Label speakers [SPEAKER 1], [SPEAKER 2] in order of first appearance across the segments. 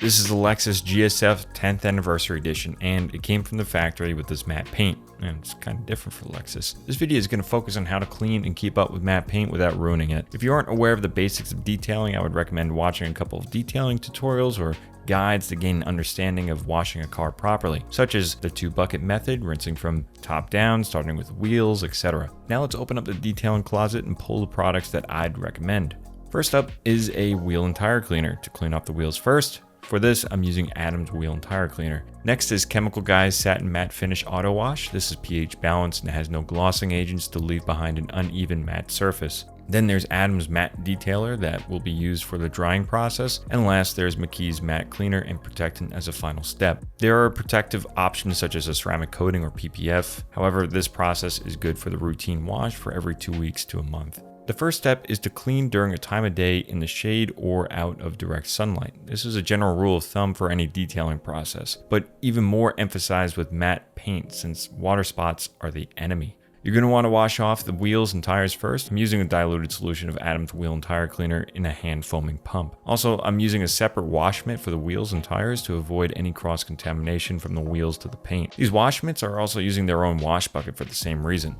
[SPEAKER 1] This is the Lexus GSF 10th Anniversary Edition, and it came from the factory with this matte paint, and it's kind of different for Lexus. This video is going to focus on how to clean and keep up with matte paint without ruining it. If you aren't aware of the basics of detailing, I would recommend watching a couple of detailing tutorials or guides to gain an understanding of washing a car properly, such as the 2-bucket method, rinsing from top down, starting with wheels, etc. Now let's open up the detailing closet and pull the products that I'd recommend. First up is a wheel and tire cleaner to clean off the wheels first. For this, I'm using Adam's Wheel and Tire Cleaner. Next is Chemical Guy's Satin Matte Finish Auto Wash. This is pH balanced and has no glossing agents to leave behind an uneven matte surface. Then there's Adam's Matte Detailer that will be used for the drying process. And last, there's McKee's Matte Cleaner and Protectant as a final step. There are protective options such as a ceramic coating or PPF. However, this process is good for the routine wash for every 2 weeks to a month. The first step is to clean during a time of day in the shade or out of direct sunlight. This is a general rule of thumb for any detailing process, but even more emphasized with matte paint since water spots are the enemy. You're going to want to wash off the wheels and tires first. I'm using a diluted solution of Adam's Wheel and Tire Cleaner in a hand foaming pump. Also, I'm using a separate wash mitt for the wheels and tires to avoid any cross-contamination from the wheels to the paint. These wash mitts are also using their own wash bucket for the same reason.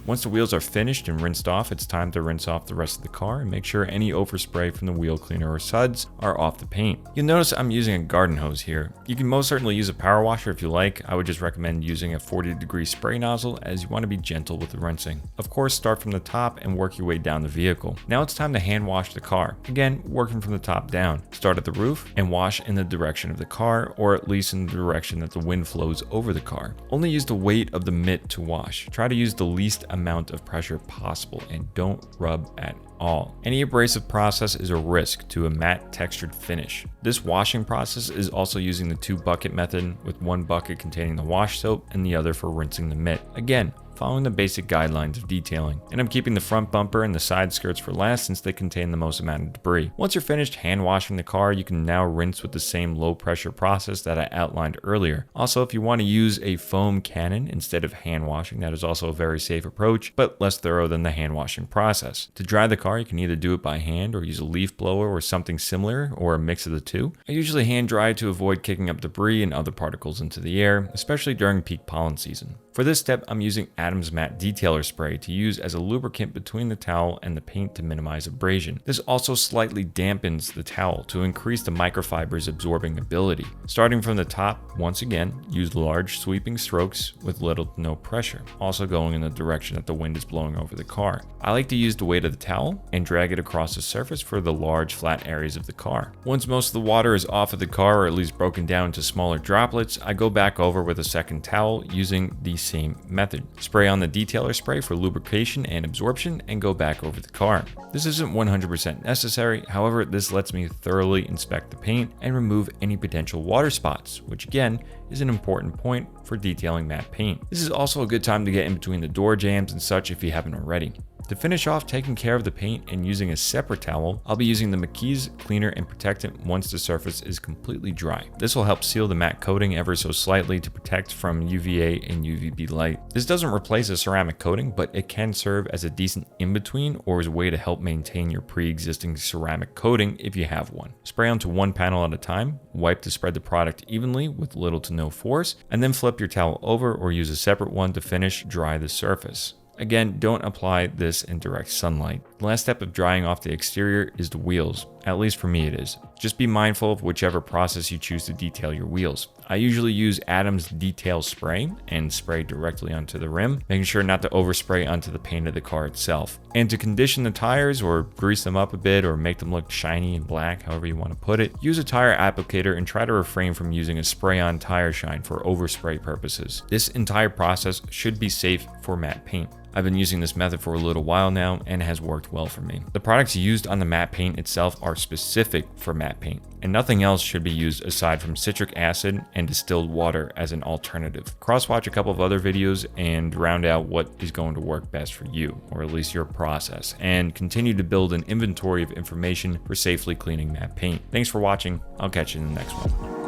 [SPEAKER 1] Once the wheels are finished and rinsed off, it's time to rinse off the rest of the car and make sure any overspray from the wheel cleaner or suds are off the paint. You'll notice I'm using a garden hose here. You can most certainly use a power washer if you like. I would just recommend using a 40-degree spray nozzle as you want to be gentle with the rinsing. Of course, start from the top and work your way down the vehicle. Now it's time to hand wash the car. Again, working from the top down. Start at the roof and wash in the direction of the car, or at least in the direction that the wind flows over the car. Only use the weight of the mitt to wash. Try to use the least amount of pressure possible and don't rub at all. Any abrasive process is a risk to a matte textured finish. This washing process is also using the 2-bucket method, with 1 bucket containing the wash soap and the other for rinsing the mitt. Again, following the basic guidelines of detailing. And I'm keeping the front bumper and the side skirts for last since they contain the most amount of debris. Once you're finished hand washing the car, you can now rinse with the same low pressure process that I outlined earlier. Also, if you want to use a foam cannon instead of hand washing, that is also a very safe approach, but less thorough than the hand washing process. To dry the car, you can either do it by hand or use a leaf blower or something similar, or a mix of the two. I usually hand dry to avoid kicking up debris and other particles into the air, especially during peak pollen season. For this step, I'm using Adam's Matte Detailer Spray to use as a lubricant between the towel and the paint to minimize abrasion. This also slightly dampens the towel to increase the microfiber's absorbing ability. Starting from the top, once again, use large sweeping strokes with little to no pressure, also going in the direction that the wind is blowing over the car. I like to use the weight of the towel and drag it across the surface for the large flat areas of the car. Once most of the water is off of the car, or at least broken down into smaller droplets, I go back over with a second towel using the same method. Spray on the detailer spray for lubrication and absorption and go back over the car. This isn't 100% necessary, however, this lets me thoroughly inspect the paint and remove any potential water spots, which again is an important point for detailing matte paint. This is also a good time to get in between the door jambs and such if you haven't already. To finish off taking care of the paint and using a separate towel, I'll be using the McKee's Cleaner and Protectant once the surface is completely dry. This will help seal the matte coating ever so slightly to protect from UVA and UVB light. This doesn't replace a ceramic coating, but it can serve as a decent in-between or as a way to help maintain your pre-existing ceramic coating if you have one. Spray onto one panel at a time, wipe to spread the product evenly with little to no force, and then flip your towel over or use a separate one to finish dry the surface. Again, don't apply this in direct sunlight. The last step of drying off the exterior is the wheels. At least for me it is. Just be mindful of whichever process you choose to detail your wheels. I usually use Adam's Detail Spray and spray directly onto the rim, making sure not to overspray onto the paint of the car itself. And to condition the tires or grease them up a bit or make them look shiny and black, however you want to put it, use a tire applicator and try to refrain from using a spray-on tire shine for overspray purposes. This entire process should be safe for matte paint. I've been using this method for a little while now and it has worked well for me. The products used on the matte paint itself are specific for matte paint, and nothing else should be used aside from citric acid and distilled water as an alternative. Cross-watch a couple of other videos and round out what is going to work best for you, or at least your process, and continue to build an inventory of information for safely cleaning matte paint. Thanks for watching. I'll catch you in the next one.